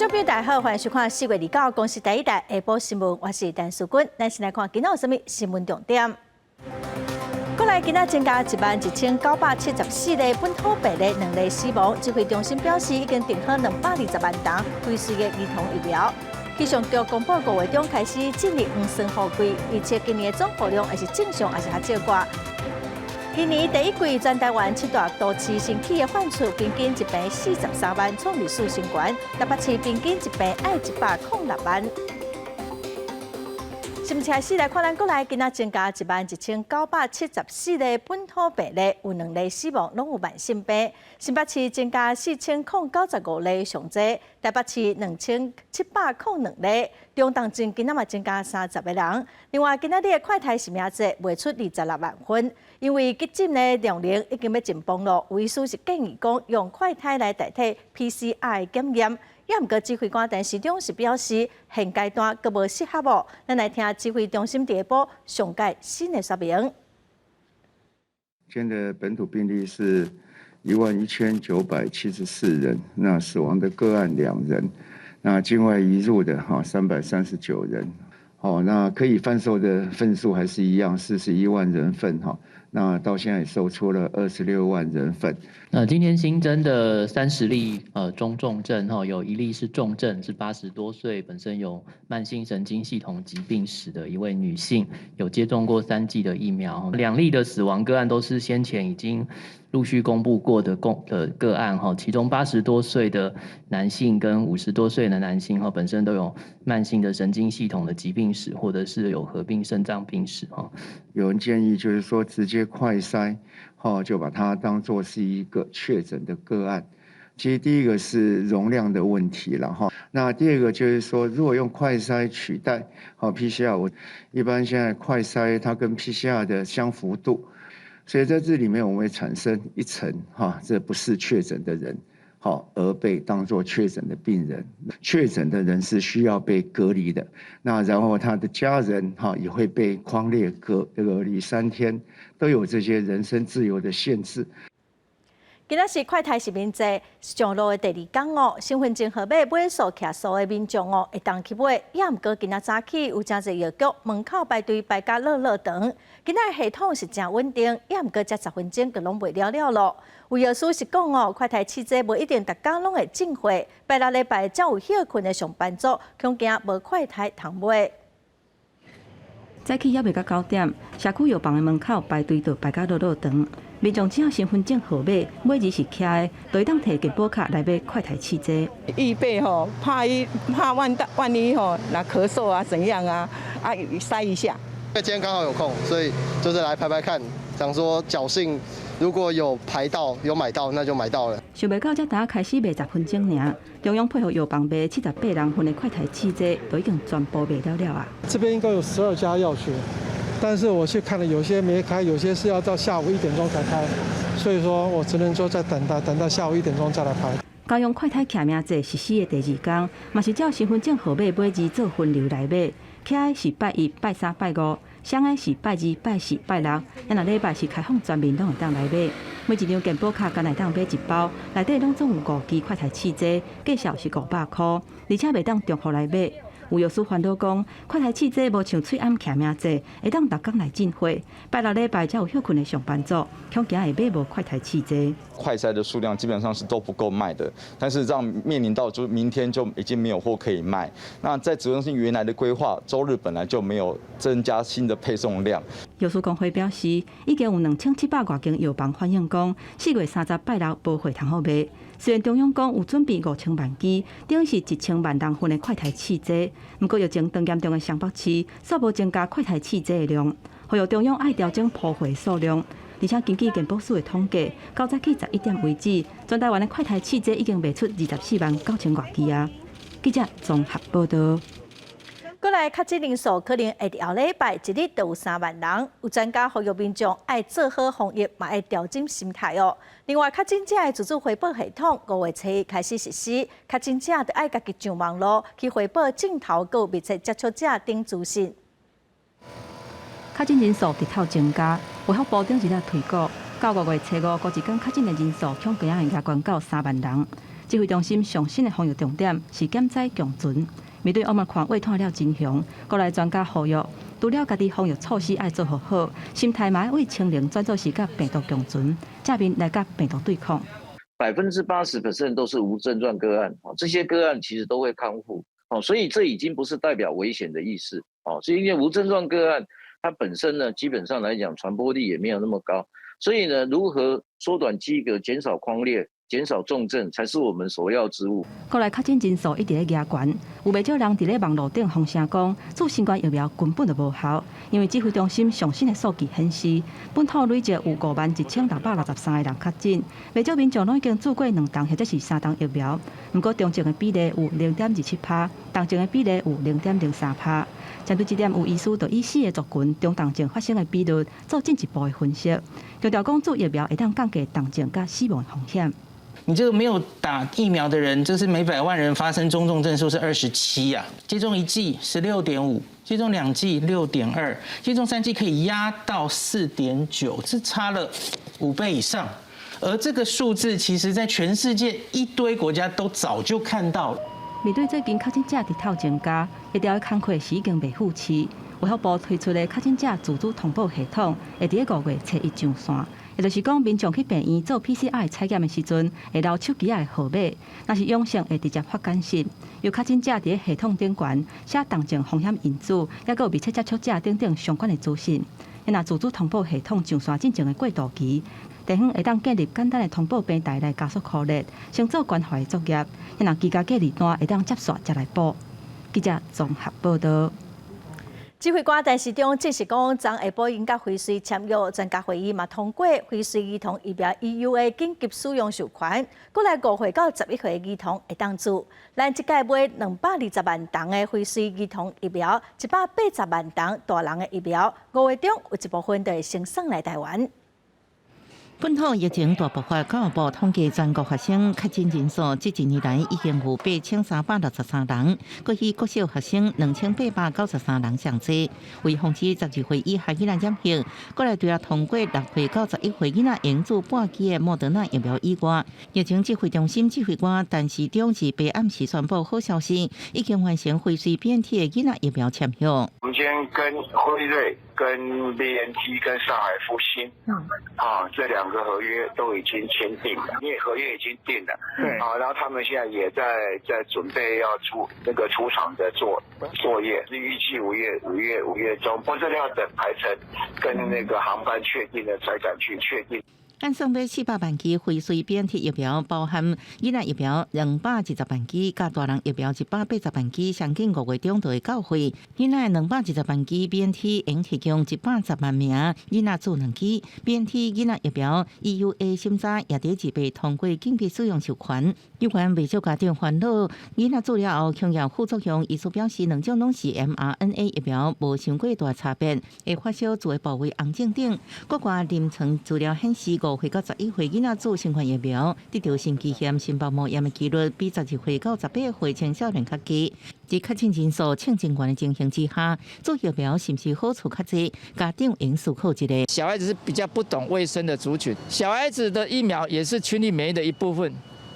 众朋友大家好，欢迎收看4月29公视第一台下晡新闻，我是陈淑君。咱先来看今仔有什么新闻重点。过来今仔增加11974例本土病例，2例死亡。指挥中心表示，已经订好220万单辉瑞的儿童疫苗。气象局公布5月中开始进入黄霜雨季，预测今年的总雨量还是正常，还是较少寡。今年第一季，全台湾7大都市身体的患处平均一平43万，创历史新高。台北市平均一平爱106万。新闻开始来看，咱国内今仔增加11974例本土病例，有2例死亡，拢有慢性病。新北市增加4095例上济，台北市2702例，中东镇今仔嘛增加30个人。另外，今仔日的快筛实名制卖出26万份，因为急诊的量能已经要紧绷了，有医师是建议讲用快筛来代替 PCR 检验。也毋过指挥官陈时中是表示，现阶段阁无适合无。咱来听指挥中心第一波上届新的说明。今天的本土病例是11974人，那死亡的个案2人，那境外移入的339人。那可以贩售的份数还是一样，41万人份那到现在也售出了26万人份。今天新增的30例中重症有1例是重症，是80多岁，本身有慢性神经系统疾病史的一位女性，有接种过3剂的疫苗。2例的死亡个案都是先前已经陆续公布过的个案其中80多岁的男性跟50多岁的男性本身都有慢性的神经系统的疾病史，或者是有合并肾脏病史有人建议就是说直接快筛就把它当作是一个确诊的个案。其实第一个是容量的问题了那第二个就是说，如果用快筛取代PCR， 我一般现在快筛它跟 PCR 的相符度，所以在这里面我们会产生一层这不是确诊的人而被当作确诊的病人。确诊的人是需要被隔离的，那然后他的家人也会被匡列隔离3天，都有这些人身自由的限制。今仔是快筛实名制上路的第2天身份证号码买数徛数的民众会当去买，也毋过今仔早起有真侪药局门口排队排甲热长。今仔系统是真稳定，也毋过才10分钟就拢卖了咯。有药师是讲快筛试剂无一定逐天拢会进货，拜六礼拜才有休困的上班族，恐惊无快筛通买。早起还未到9点，社区药房的门口排队就排甲热长。民众只要身份证号码每日是徛的，就会当摕健保卡来买快筛试剂。预备怕万一若咳嗽啊怎样啊塞一下。今天刚好有空，所以就是来排看，想说侥幸，如果有排到有买到，那就买到了。想袂到才打开始卖10分钟尔，中央配合药房卖78人份的快筛试剂，都已经全部卖了啊。这边应该有12家药局。但是我去看了，有些没开，有些是要到下午1点钟才开，所以说我只能说再等到下午1点钟再来排。高雄快筛徛名制实施的第2天，嘛是照身份证号码每日做分流来买，徛的是拜1、拜3、拜5，上的是拜2、拜4、拜6，若礼拜是开放全面拢会当来买。每一张健保卡敢来当买1包，内底拢总有5支快筛试剂，价值是500块，而且袂当重复来买。有药师烦恼讲，快筛试剂无像翠暗徛名制，会当逐天来进货。拜六礼拜才有休困的上班族，恐惊会买无快筛试剂。快筛的数量基本上是都不够卖的，但是这样面临到就明天就已经没有货可以卖。那在指挥中心原来的规划，周日本来就没有增加新的配送量。药师工会表示，已经有2700多间药房反映讲，4月30拜六无货通好卖。虽然中央讲有准备5000万支，等于是1000万人份的快筛试剂，不过疫情当严重的双北市，煞无增加快筛试剂的量，呼吁中央爱调整铺货数量。而且根据健保署的统计，到早起11点为止，全台湾的快筛试剂已经卖出24万9000多支啊。记者综合报道。过来确诊人数可能会伫后礼拜一日就有3万人，有专家呼吁民众爱做好防疫，嘛爱调整心态哦。另外，确诊者的自主回报系统5月初开始实施，确诊者就爱家己上网络去回报镜头佮密切接触者等资讯。确诊人数日头增加，卫福部长日前推估，到5月初5，国一天确诊的人数恐惊会压悬到3万人。指挥中心上新的防疫重点是减载共存。面对Omicron胃痛了真凶，国内专家呼吁，除了家己防疫措施爱做好，心态嘛为清零转做是甲病毒共存，正面来甲病毒对抗。80%都是无症状个案，这些个案其实都会康复，所以这已经不是代表危险的意思，是因为无症状个案它本身呢，基本上来讲传播力也没有那么高，所以呢，如何缩短间隔、减少匡列、减少重症，才是我们首要之务。国内确诊人数一直咧压悬，有不少人伫咧网络顶风声讲，做新冠疫苗根本就无效，因为指挥中心上新的数据显示，本土累计有51663个人确诊，不少民众拢已经做过2剂或者是3剂疫苗，不过重症的比例有0.27%，重症的比例有0.03%。针对这点，有医师就以4个族群中重症发生的比率做进一步的分析，强调讲做疫苗会当降低重症甲死亡风险。你这个没有打疫苗的人，就是每100万人发生中重症数是27啊，接种1剂16.5，接种2剂6.2，接种3剂可以压到4.9，这差了5倍以上。而这个数字，其实在全世界一堆国家都早就看到了。面对最近确诊者日头增加，一条的工课是已经未付期。卫福部推出的确诊者自主通报系统，会伫5月初1上线。也就是讲，民众去病院做 PCR 采验的时阵，会留手机仔的号码，若是阳性会直接发简讯。由确诊者伫系统顶悬写重症风险因子，也有密切接触者等等相关的资讯。因若自主通报系统上线进前的过渡期，地方会当建立简单的通报平台来加速库列，先做关怀的作业。因若居家隔离单会当接续才来报。记者综合报道。指挥官陈时中证实讲，昨下晡因甲辉瑞签约，专家会议嘛通过辉瑞儿童疫苗 EUA 紧急使用授权，过来5岁到11岁的儿童会当做。咱即届买220万筒的辉瑞儿童疫苗，180万筒大人的疫苗，5月中有一部分就会先送来台湾。本土疫情大爆发，教育部统计全国学生确诊人数，这一年来已经有8363人，过去国小学生2893人上济。为防止12岁以下囡仔染疫，过来除了通过6岁到11岁囡仔用做半剂的莫德纳疫苗以外，疫情指挥中心指挥官陈时中是白暗时宣布好消息，已经完成辉瑞变体的囡仔疫苗签约。我们今天跟辉瑞、跟 BNT、跟上海复星，这2个合约都已经签订了，因为合约已经定了，然后他们现在也在准备要出厂的作业，是预计5月中，不过这个要等排程跟那个航班确定了才敢去确定。按送买400万剂辉瑞变体疫苗，包含囡仔疫苗210万剂，甲大人疫苗180万剂，相近5月中就会到货。囡仔210万剂变体应提供110万名囡仔注2剂，变体囡仔疫苗 EUA 审查也伫预备通过紧急使用授权。有关未少家长烦恼，囡仔注了后轻有副作用，医师表示2种拢是 mRNA 疫苗，无伤过大差别，会发烧、自的部位红肿等。各国临床资料显示5岁到11岁囡仔做新冠疫苗，得到心肌炎、心包膜炎的几率比12岁到18岁青少年较低。在确诊人数清真悬的情形之下，做疫苗是不是好处较济？家长应思考一下。小孩子是比较不懂卫生的族群，小孩子的疫苗也是群体免疫的一部分。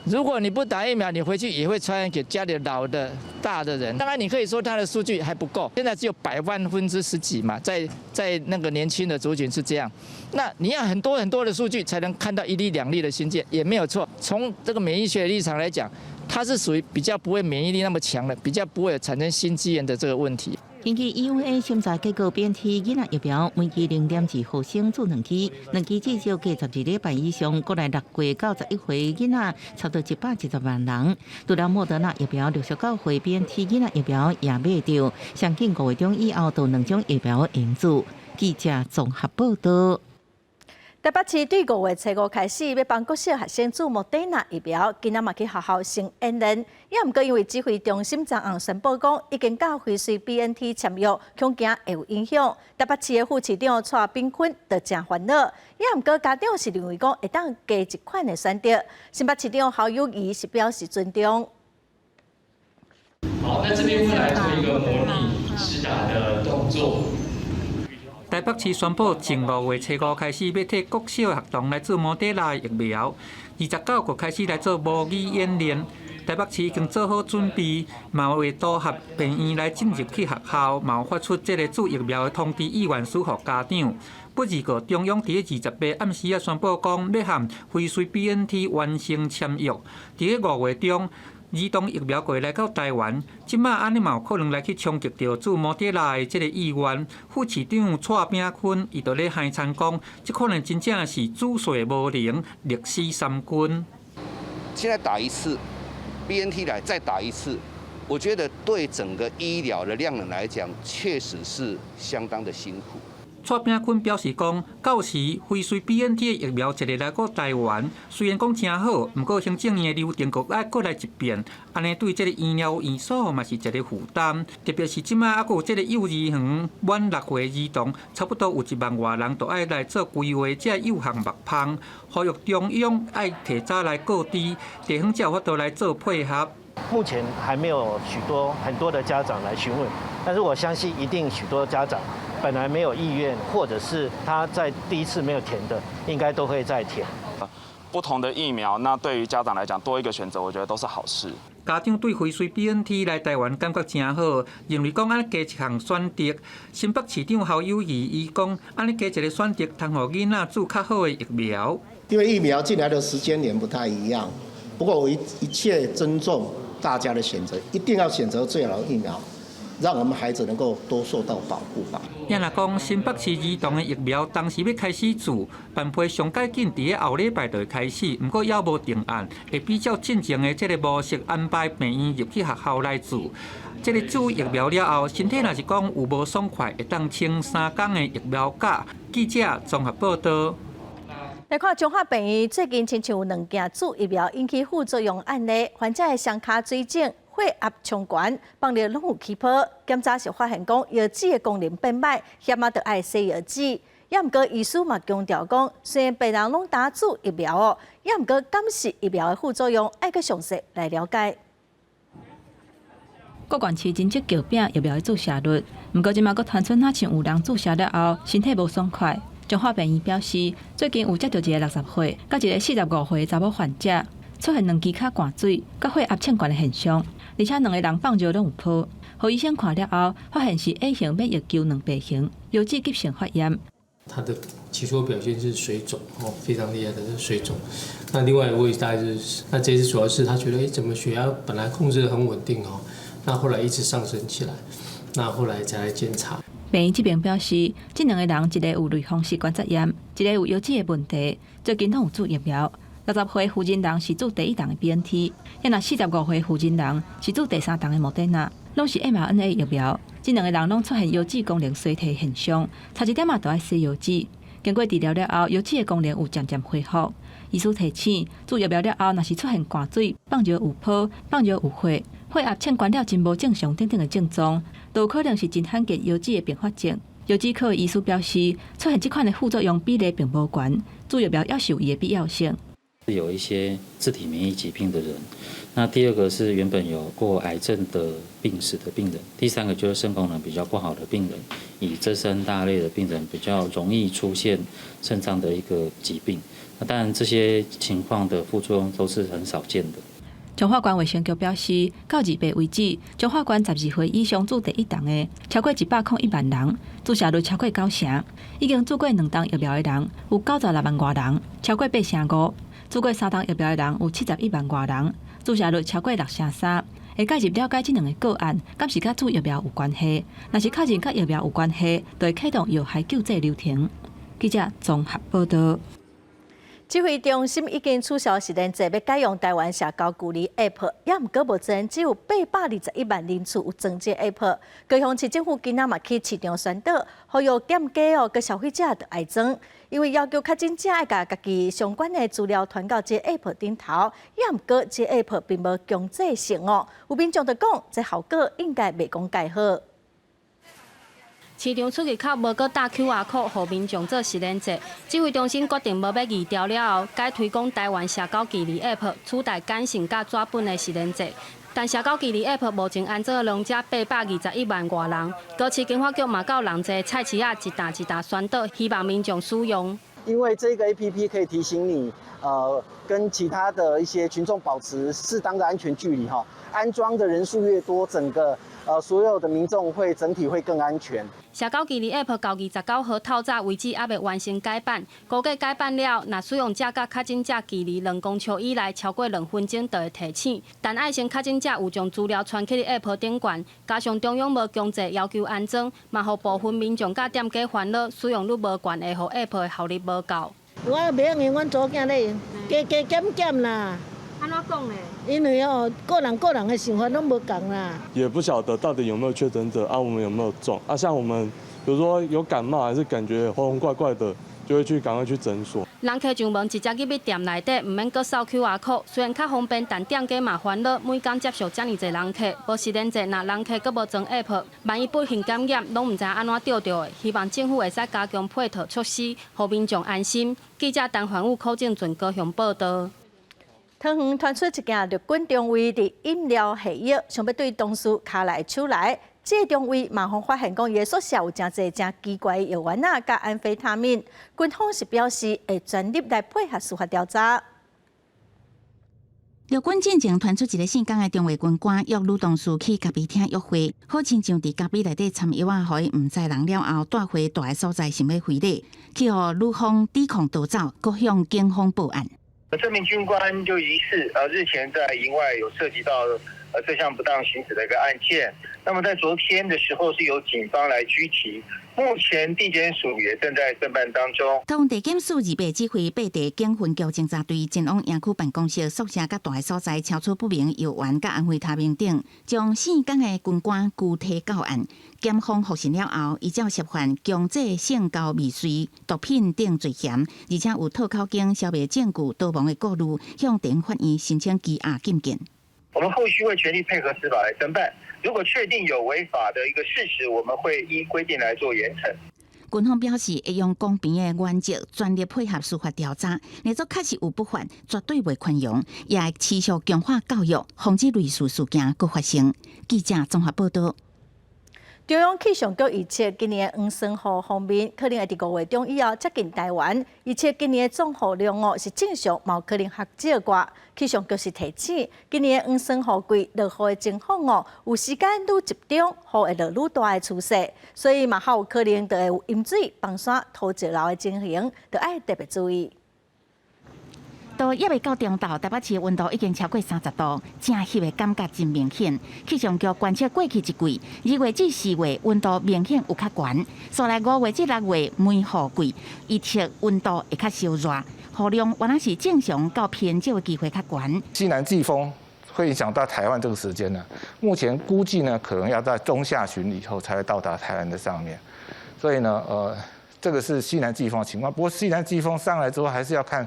如果你不打疫苗，你回去也会传染给家里老的、大的人。当然，你可以说他的数据还不够，现在只有10%几嘛，在那个年轻的族群是这样。那你要很多的数据才能看到1例2例的新建，也没有错。从这个免疫学的立场来讲，它是属于比较不会免疫力那么强的，比较不会有产生心肌炎的这个问题。根据 EUA 审查结果，变体囡仔疫苗每剂0.2毫升做2剂，2剂至少隔12礼拜以上。国内6岁到11岁囡仔差不多110万人。除了莫德纳疫苗69岁变体囡仔疫苗也买到，相近5月中以后到2种疫苗应做。记者综合报道。台北市对5月初5开始要帮国小学生注莫德纳疫苗，今仔嘛去学校先演练。也毋过因为指挥中心昨暗宣布讲，已经甲辉瑞 BNT 签约，恐惊会有影响。台北市的副市长蔡炳坤就真烦恼。也毋过家长是认为讲会当加一款的选择。新北市长侯友宜是表示尊重。好，那这边会来做一个模拟施打的动作。台北市宣布，从5月初5开始，要替国小学童来做莫德纳疫苗，29月开始来做模拟演练。台北市已经做好准备，嘛会组合病院来进入去学校，嘛有发出这个注疫苗的通知意愿书给家长。不二个中央伫28暗时宣布讲，要和辉瑞 BNT 完成签约，伫5月中。儿童疫苗过来到台湾，即马安尼嘛有可能来去冲击到驻莫德纳的这个意愿。副市长蔡炳坤伊就咧喊参讲，这可能真正是主帅无灵，历史三军。现在打一次 ，BNT 来再打一次，我觉得对整个医疗的量能来讲，确实是相当的辛苦。蔡炳坤表示讲，到时辉瑞 BNT 的疫苗一个来到台湾，虽然讲真好，不过行政院的流程局爱过来一遍，安尼对这个医疗院所嘛是一个负担。特别是即马还有这个幼儿园满6岁儿童，差不多有1万外人，都爱来做规划这幼项目芳，呼吁中央爱提早来告知，地方才有法度来做配合。目前还没有很多的家长来询问，但是我相信一定许多家长本来没有意愿，或者是他在第一次没有填的，应该都会再填。不同的疫苗，那对于家长来讲多一个选择，我觉得都是好事。家长对辉瑞 BNT 来台湾感觉真好，认为讲安尼加一项选择。新北市长侯友宜伊讲，安尼加一个选择，通互囡仔注较好的疫苗。因为疫苗进来的时间点不太一样，不过我一切尊重大家的选择，一定要选择最好的疫苗，让我们孩子能够多受到保护吧。也若讲新北市儿童的疫苗当时要开始做，办配上介紧伫个后礼拜就会开始，不过还无定案，会比较进前的这个模式安排病院入去学校来做。这个注疫苗了后，身体若是讲有无爽快，会当清3天的疫苗假。记者综合报道。来看中华病院最近亲像有2件注疫苗引起副作用案例，患者的双脚水肿、血压冲悬，放疗拢有起泡。检查时发现讲药剂的功能变歹，险啊得爱洗药剂。也毋过医师嘛强调讲，虽然病人拢打注疫苗哦，也毋过敢是疫苗的副作用，爱去详细来了解。各县市真积极拼疫苗的注射率，毋过即马佫传出哪像有人注射了后身体无爽快。中华病院表示，最近有接到一个60岁、甲一个45岁查某患者，出现2支脚寒水、甲血压欠悬的现象，而且2个人放尿拢有泡。互医生看了后，发现是 A 型免疫球2倍型药剂急性发炎。他的起初表现是水肿非常厉害的水肿。那另外一位大概是，那这次主要是他觉得，怎么血压本来控制得很稳定那后来一直上升起来，那后来才来检查。病院这边表示，这2个人一个有类风湿关节炎，一个有腰子的问题，最近拢有注疫苗。60岁负责人是注第1档的 BNT， 也若45岁负责人是注第3档的莫德纳，拢是 mRNA 疫苗。这2个人拢出现腰子功能衰退现象，差一点都要洗腰子。经过治疗了后，腰子的功能有渐渐恢复。医师提醒，注疫苗了后，若是出现寒水、放尿有泡、放尿有血、血压欠悬了真无正常等等的症状，都有可能是真罕见腰子的并发症。腰子科的医师表示，出现这款的副作用比例并无悬，注疫苗也是有伊的必要性。有一些自体免疫疾病的人，那第2个是原本有过癌症的病史的病人，第3个就是肾功能比较不好的病人，以这3大类的病人比较容易出现肾脏的一个疾病。那当然这些情况的副作用都是很少见的。中华县卫生局表示，到2月为止，中华县12岁以上注第1档的超过101万人，注射率超过90%，已经注过2档疫苗的人有96万外人，超过8%5%。注过3档疫苗的人有71万外人，注射率超过6%3%。会介入了解这2个个案，敢是甲注疫苗有关系？若是确认甲疫苗有关系，就会启动药害救济流程。记者综合报道。指挥中心已经取消实联制要改用台湾社交距离 App， 也毋过目前只有821万人次有装这 App。高雄市政府今仔嘛去市场宣导，呼吁店家佮消费者要爱装，因为要求确诊者爱甲家己相关的资料传到这 App 顶头，也毋过这 App 并无强制性哦。有民众就讲，这效果应该袂讲介好。市场出入口无搁打 QR code， 互民众做实联制。指挥中心决定无要移调了后，改推广台湾社交距离 App， 取代简讯甲纸本的实联制。但社交距离 App 目前安装的用者821万外人，高市警察局嘛到人侪菜市仔一沓一沓宣导，希望民众使用。因为这个 APP 可以提醒你，跟其他的一些群众保持适当的安全距离哈。安装的人数越多，整个所有的民众会整体会更安全。社交距离 App 到29号透早为止还未完成改版，估计改版了，若使用者甲确诊者距离2公尺以内超过2分钟，就会提醒。但爱先确诊者有将资料传去 App 顶悬，加上中央无强制要求安装，嘛互部分民众甲店家烦恼，使用率无悬，会互 App 的效率无够。我袂用，阮祖囝咧加减啦。安怎讲呢？因为个人的想法拢无共啦。也不晓得到底有没有确诊者啊，我们有没有中啊？像我们比如说有感冒，还是感觉喉咙怪怪的，就会赶快去诊所。人客上门直接入去店内底，唔免搁扫 QR code， 虽然较方便，但店家嘛烦恼，每天接受遮尔侪人客，无时连者，若人客搁无装 App， 万一不幸感染，拢唔知安怎钓着的。希望政府会使加强配套措施，互民众安心。记者陈环宇、柯正俊高雄报道。桃园传出一件日军中尉伫饮料下药，想要对同事卡来手来。这个中尉马上发现讲，伊宿舍有真侪真奇怪的药丸啊，甲安非他命。军方是表示会全力来配合司法调查。日军进前传出一个姓江的中尉军官约女同事去咖啡厅约会，好亲像伫咖啡内底掺药啊，互伊唔知人了后，带回大个所在想要回礼，去互女方抵抗逃走，各向警方报案。这名军官就疑似日前在营外有涉及到这项不当行驶的一个案件，那么在昨天的时候是由警方来拘提，目前地检署也正在侦办当中。桃园地检署2指挥8地警分局侦查队前往营区办公室、宿舍甲大个所在超出不明药丸甲安非他命等，将姓江的军官具体到案。检方复审了后，依照涉犯强制性交未遂、毒品等罪嫌，而且有套口径消灭证据逃亡的顾虑，向地方法院申请羁押禁见。我们后续会全力配合司法来侦办，如果确定有违法的一个事实，我们会依规定来做严惩。军方表示，会用公平的原则，全力配合司法调查。若做确实有不法，绝对袂宽容，也会持续强化教育，防止类似事件搁发生。记者综合报道。中央气象局预测，今年黄酸雨方面可能会伫5月中以后接近台湾，而且今年总雨量是正常，嘛有可能较少寡。气象局是提醒，今年黄酸雨季落雨的情况有时间愈集中，雨会落愈大的趋势，所以嘛还有可能就会有淹水、崩山、土石流的情形，就要特别注意。到还未到中昼，台北市温度已经超过30度，正翕的感觉真明显。气象局观测过去一季，2月至4月温度明显有较悬，所来5月至6月梅雨季，预测温度会较烧热，雨量原来是正常到偏少的机会较悬。西南季风会影响到台湾这个时间呢，目前估计呢可能要在中下旬以后才会到达台湾的上面，所以呢这个是西南季风的情况。不过西南季风上来之后，还是要看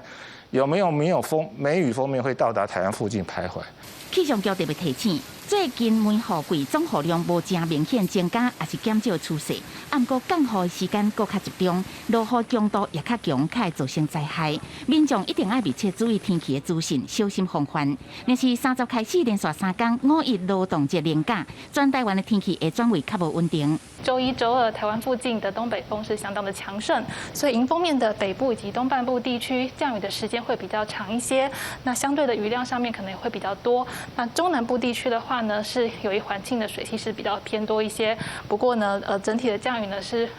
有没有风，梅雨锋面会到达台湾附近徘徊。气象局特别提醒，最近梅雨季总雨量无正明显增加，也是减少的趋势。不过降雨的时间更较集中，落雨强度也较强，较会造成灾害。民众一定要密切注意天气的资讯，小心防范。若是30开始连续3天5一劳动节连假，全台湾的天气会转为较无稳定。周1、周2，台湾附近的东北风是相当的强盛，所以迎风面的北部以及东半部地区降雨的时间会比较长一些。那相对的雨量上面可能也会比较多。那中南部地区的话呢，是有一环境的水汽是比较偏多一些。不过呢，整体的降雨呢是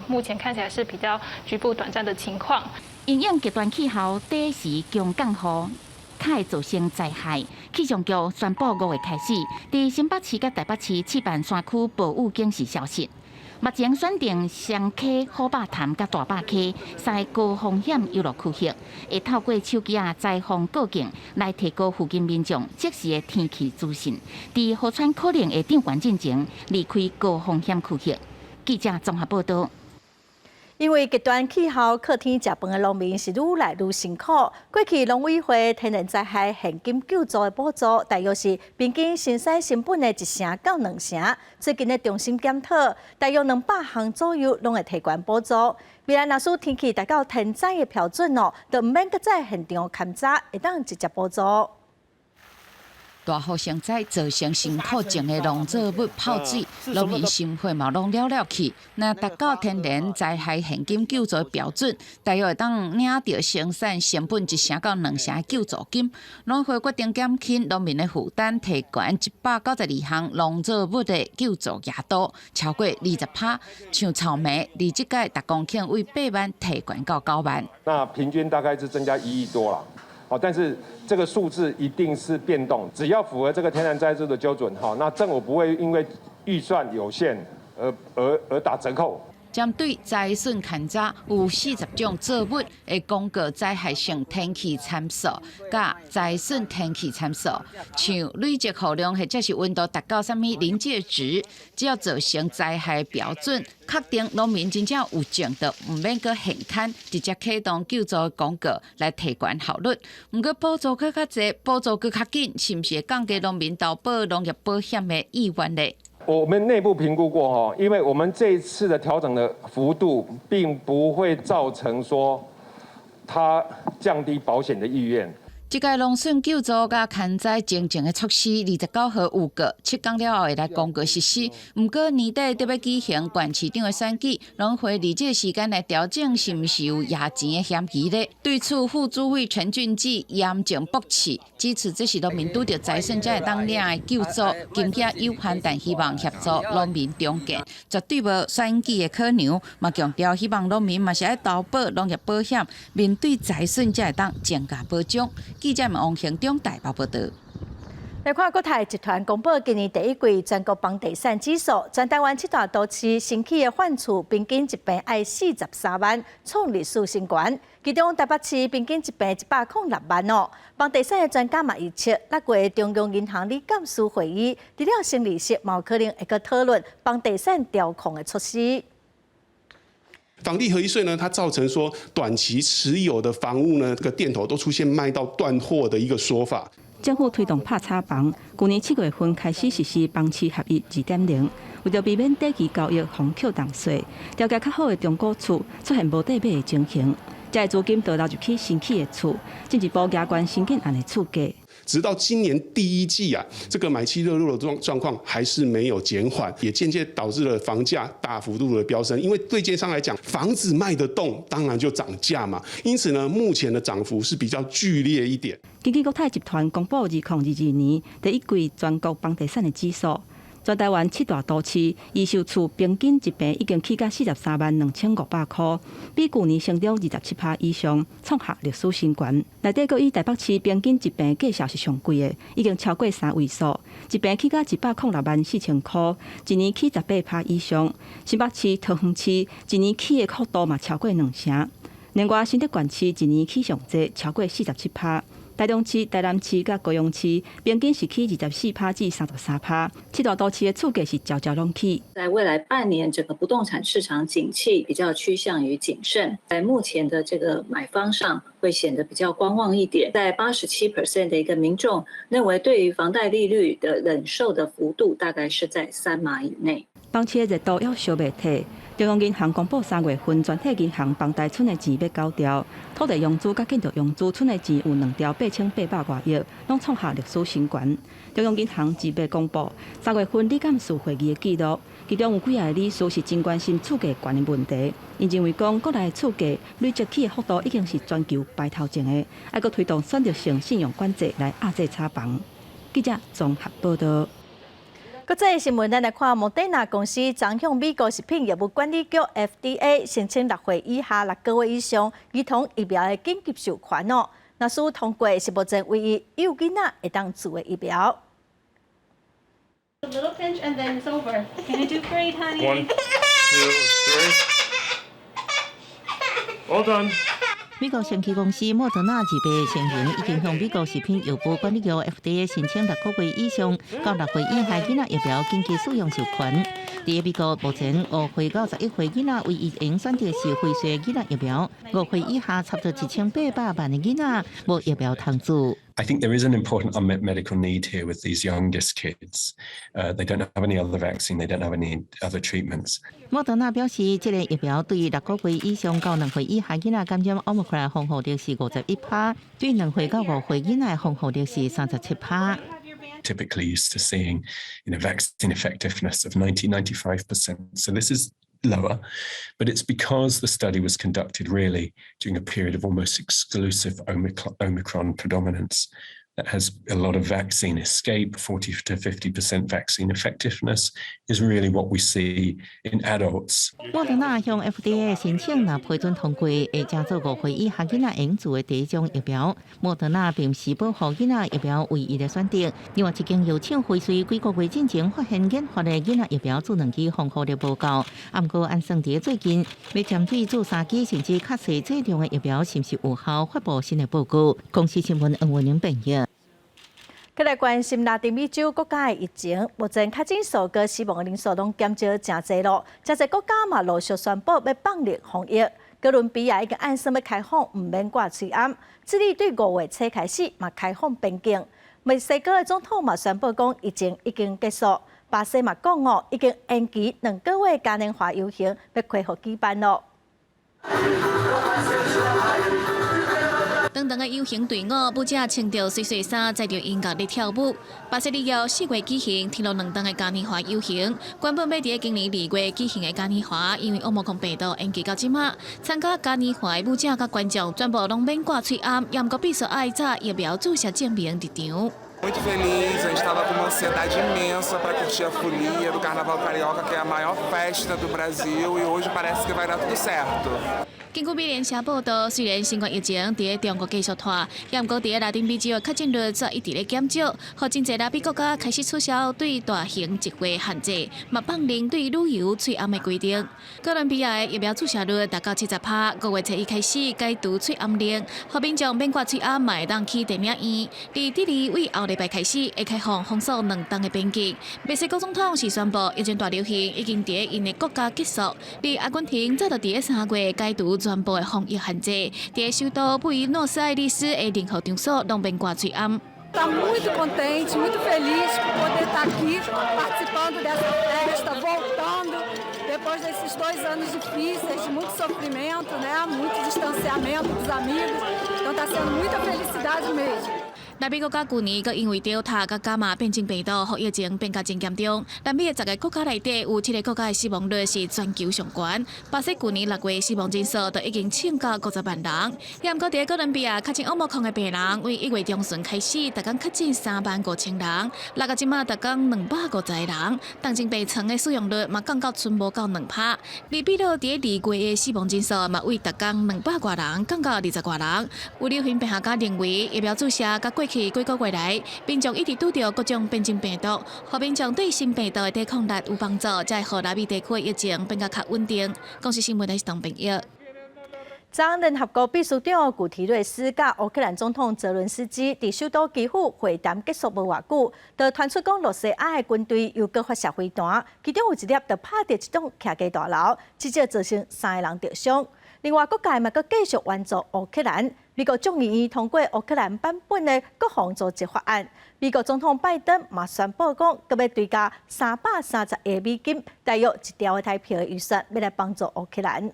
目前看起来是比较局部短暂的情况。因应极端气候短时强降雨，较会造成灾害。气象局宣布5月开始，伫新北市甲台北市试办山区暴雨警示消息。目前选定双溪、虎豹潭甲大坝溪3个高风险游乐区域，会透过手机载放告警来提高附近民众即时的天气资讯，伫雨川可能会涨悬进前离开高风险区域。记者综合报道。因为极端气候，靠天食饭的农民是愈来愈辛苦。过去农委会天然灾害现金救助的补助，大约是平均新西成本的1成到2成。最近的重新检讨，大约200项左右拢会提悬补助。未来若是天气达到天灾的标准就唔免搁在现场勘查，会当直接补助。大雨成灾，造成辛苦种的农作物泡水，农民心血嘛拢了去。那达到天然灾害现金救助标准，大约会当领到生产成本1成到2成的救助金。农会决定减轻农民的负担，提悬192项农作物的救助额度，超过20%。像草莓，这届10公顷为8万提悬到9万。那平均大概是增加1亿多啦。但是这个数字一定是变动，只要符合这个天然灾害的标准，那政府不会因为预算有限而打折扣。针对灾损勘查，有40种作物会公告灾害性天气参数，甲灾损天气参数，像累积雨量或者是温度达到什么临界值，只要造成灾害标准，确定农民真正有种的，唔免搁现勘，直接启动救助公告来提悬效率。唔过补助搁较济，补助搁较紧，是唔是会降低农民投保农业保险的意愿呢？我们内部评估过因为我们这一次的调整的幅度，并不会造成说它降低保险的意愿。这届农损救助甲勘灾前景的措施，29号有个7天了后会来公告实施。不过年底特别举行县市长的选举，农会伫这个时间来调整，是毋是有压钱的嫌疑呢？对此，副主委陈俊基严正驳斥，指出这是农民拄到灾损才会当领的救助，金额有限，但希望协助农民中建，绝对无选举的考量。嘛强调，希望农民嘛是爱投保农业保险，面对灾损才会当增加保障。记者王行中台北报道。来看国泰集团公布今年第一季全国房地产指数，全台湾7大都市新起的换厝平均一平爱43万，创历史新高。其中台北市平均一平106万哦。房地产的专家嘛预测，6月中央银行理监事会议除了升利息，嘛有可能会去讨论房地产调控的措施。房地合一税呢，它造成说短期持有的房屋呢，这个店头都出现卖到断货的一个说法。政府推动拍炒房，去年7月份开始实施房市合一2.0，为着避免短期交易红扣档税，条件较好的中古厝出现无地买的情形，这资金都流入去新起的厝，进一步加悬新建案的厝价。直到今年第一季啊，这个买气热络的状况还是没有减缓，也间接导致了房价大幅度的飙升。因为对建商来讲，房子卖得动，当然就涨价嘛。因此呢，目前的涨幅是比较剧烈一点。根据国泰集团公布2022年第一季全国房地产的指数，全台湾7大都市预售厝平均一平已经起到43万2500块，比去年成长27%以上，创下历史新高。内底阁以台北市平均一平计价是上贵的，已经超过3位数，一平起到106万4000块，一年起18%以上。新北市、桃园市一年起的幅度嘛超过2成，另外新竹县市一年起上济超过47%。台中市、台南市甲高雄市平均是起24%至33%，7大都市的厝价是悄悄拢起。在未来半年，整个不动产市场景气比较趋向于谨慎，在目前的这个买方上会显得比较观望一点。在87% 的一个民众认为，对于房贷利率的忍受的幅度大概是在3码以内。房市的热度要烧袂退。中央银行公布3月份全体银行房贷存的钱要9条，土地融资甲建筑融资存的钱有2条8800多亿，拢创下历史新高。中央银行2月公布3月份理监事会议的记录，其中有几个理事是真关心厝价悬的问题。因认为讲国内厝价累积起的幅度已经是全球排头前的，还佫推动选择性信用管制来压制炒房。记者综合报道。国际新闻，咱来看莫德纳公司将向美国食品业务管理局 FDA 申请6岁以下6个月以上儿童疫苗的紧急授权哦。若属通过，是目前唯一有囡仔会当做的疫苗。A little pinch and then it's over. Gonna do great, honey. 1, 2, 3. All done. 美国生技公司莫德纳2月声明，已经向美国食品药物管理局 FDA 申请6个月以上到6岁以下囡仔疫苗紧急使用授权。伫美国目前5岁到11岁囡仔唯一应选择是辉瑞囡仔疫苗，5岁以下差不多1800万的囡仔无疫苗通知。I think there is an important unmet medical need here with these youngest kids. They don't have any other vaccine, they don't have any other treatments. 莫德纳表示，这个疫苗对6个月以上到2岁以下囡仔感染 Omicron 防护力是51%，对2岁到5岁囡仔防护力是37%。typically used to seeing, vaccine effectiveness of 90-95%. So this is lower, but it's because the study was conducted really during a period of almost exclusive Omicron predominance that has a lot of vaccine escape. 40 to 50% vaccine effectiveness is really what we see in adults. 莫德纳向 FDA 申請，若批准通過，會正做5歲以下囡仔用做的第一種疫苗。莫德納並唔是保護囡仔疫苗唯一的選擇。另外，一間邀請輝瑞幾個月之前發現研發的囡仔疫苗智能機豐富的報告，不過按算在最近要針對做3劑甚至較細劑量的疫苗是不是有效，發布新的報告。公司新聞黃文玲報道。再來關心拉丁美洲國家的疫情，目前確診數跟死亡人數攏減少真濟咯。真濟國家嘛陸續宣布要放力防疫。哥倫比亞已經按算要開放，唔免掛嘴暗。智利對5月初開始嘛開放邊境。墨西哥的總統嘛宣布講疫情已經結束。巴西嘛講已經延期2個月嘉年華遊行要恢復舉辦咯。長長的遊行隊伍，舞者穿着水水衫，載着音樂咧跳舞。巴西利約4月舉行，天路2檔的嘉年華遊行，原本要喺今年2月舉行的嘉年華，因為歐盟病毒延期到即馬。參加嘉年華的舞者甲觀眾全部攏免掛嘴暗，也毋過必須愛查疫苗注射證明入場。Muito feliz, a gente estava com uma ansiedade imensa para curtir a folia do Carnaval Carioca, que é a maior festa do Brasil, e hoje parece que vai dar tudo certo. 根據美聯社報道，雖然新冠疫情喺中國繼續拖，也毋過喺拉丁美洲的確診率則一直咧減少，互真濟拉比國家開始取消對大型集會限制，嘛放零對旅遊嘴暗的規定。哥倫比亞的疫苗注射率達到70%，5月初一開始解除嘴暗令，互民眾免掛嘴暗，嘛會當去電影院。而第2為後禮拜開始會開放封鎖2檔的邊境。墨西哥總統是宣布疫情大流行已經喺因的國家結束，而阿根廷則就喺3月解除全部的防疫限制，喺首都布宜諾斯艾利斯的任何場所攏免掛嘴暗。Está muito contente, muito feliz por poder estar aqui participando dessa festa, voltando depois desses 2 anos difíceis, de muito sofrimento, né? Muito distanciamento dos amigos. Então está sendo muita felicidade mesmo. 南美國家去年，佮因為Delta佮伽馬變種病毒，互疫情變較真嚴重。南美10個國家內底，有7個國家的死亡率是全球上高。巴西去年6月死亡人數就已經超過50萬人。也毋過喺哥倫比亞確診歐盟康的病人，為1月中旬開始，逐工確診35000人，落到即馬逐工250個人。當前病床的使用率嘛降到剩無到2%。而比落喺2月的死亡人數嘛，為逐工200多人降到20多人。有流行病學家認為，疫苗注射甲過去幾個月來，民眾一直拄到各種變種病毒，互民眾對新病毒的抵抗力有幫助，才會讓南美地區的疫情變較穩定。公司新聞係鄧平一。將聯合國秘書長古提瑞斯甲烏克蘭總統澤倫斯基佇首都基輔會談結束無偌久，就傳出講羅西亞的軍隊又閣發射飛彈，其中有一粒就拍到一棟客家大樓，至少造成3個人受傷。另外，國界嘛閣繼續援助烏克蘭。美國眾議院通過烏克蘭版本的國防組織法案，美國總統拜登嘛宣布講，佮要追加330億美金，大約1兆台幣的預算，要來幫助烏克蘭。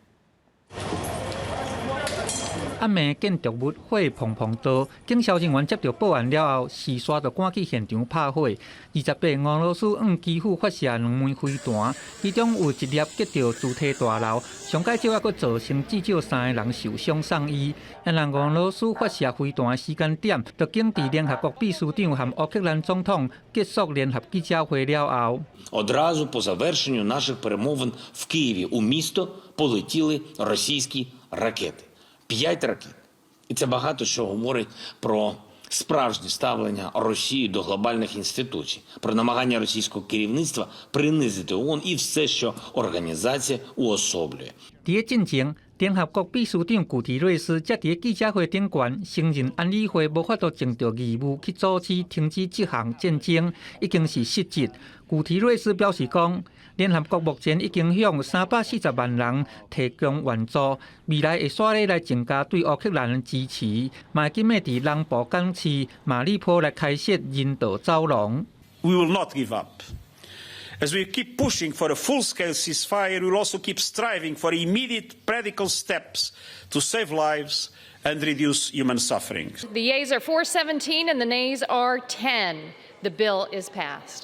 暗暝建築物火砰砰倒，警消人員接到報案了後，時刷就趕去現場拍火。28俄羅斯往基輔發射2枚飛彈，其中有1粒擊到主體大樓，上解少還佫造成至少3個人受傷送醫。因為俄羅斯發射飛彈的時間點，就經佇聯合國秘書長和烏克蘭總統結束聯合記者會了後。Одразу по завершенню наших перемовин в Києві у місто полетіли російські ракети. 5 ракет. І це багато що говорить про справжнє ставлення Росії до глобальних інституцій, про намагання російського керівництва принизити ООН і все, що організація уособлює. 聯合國秘書長古提瑞斯則喺記者會頂懸承認安理會無法度盡到義務去阻止停止這項戰爭，已經是失職。古提瑞斯表示講，聯合國目前已經向340萬人提供援助，未來會刷咧來增加對烏克蘭的支持，嘛今日喺南部港市馬里波來開設人道走廊。We will not give up. As we keep pushing for a full-scale ceasefire, we will also keep striving for immediate practical steps to save lives and reduce human suffering. The yeas are 417 and the nays are 10. The bill is passed.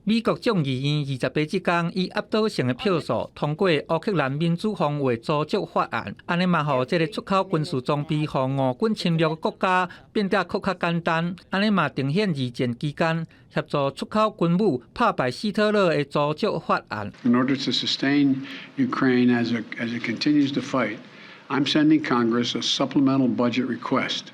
美国众议院20日即天以压倒性的票数通过乌克兰民主防卫组织法案，安尼嘛，互这个出口军事装备互俄军侵略的国家变得更较简单。安尼嘛，呈现二战期间协助出口军武打败希特勒的组织法案。In order to sustain Ukraine as it continues to fight, I'm sending Congress a supplemental budget request.